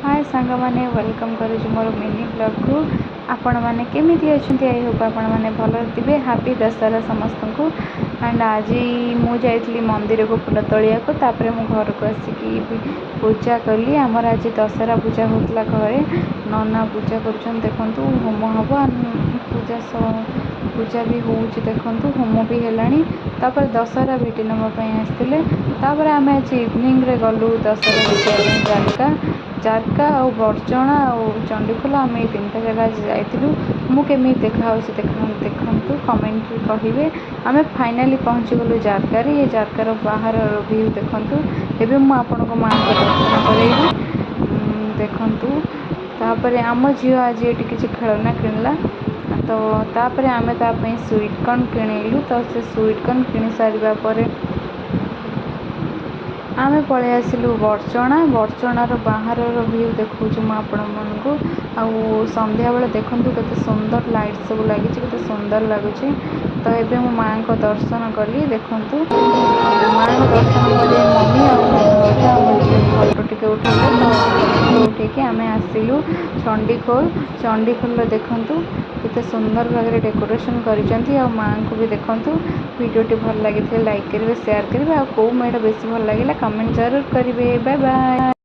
हाय सांग मैंने वेलकम करुँ मोर मिनी ब्लॉग को। आपण मैंने केमी अच्छा आई होप आपण मैंने भल थे। हैप्पी दशहरा समस्त को। एंड आज मुझे मंदिर को फुल तलिया को तापर मु घर को आसिकी पूजा कली। आमर आज दशहरा पूजा होता घरे नना पूजा कर देखु होम हम पूजा पूजा भी हो देखु होम भी है। दशहरा भेटी नापी आसते आम आज इवनिंग रे गलु दशहरा देखा जारका जारका आ बरचणा आ चंडीखोल आम ये 3टा जगह जाइलु। मुझे देखा देखु कमेंट कहे। आम फाइनाली पहुँची गलु जारकार। ये जारकार बाहर व्यू देखु। एवं मुझे माँ को दर्शन करेगी देखु। तापर आम झी आज ये किसी खेलना किणला तो तापर आम तापाई स्वीट कॉर्न किणलु। तो से स्वीट कॉर्न किणी सारापर आम पलि आसलु बरचणार बाहर व्यू देखा मुझे संध्या बेले देखु के सुंदर लाइट सब लगी के सुंदर लगुच। तो ये मो माँ को दर्शन कली देखु माँ को दर्शन कली मम्मी आजा फोटो टे उठेल। तो फोटो उठेक आम आसलु चंडीखोल देखु केते सुंदर भाव डेकोरेशन कर माँ को भी देखु। वीडियोटी भल लगी लाइक करेंगे शेयर करेंगे। आ कौ मेढ़ बेसी भल लगे कमेंट जरूर करेंगे। Bye bye.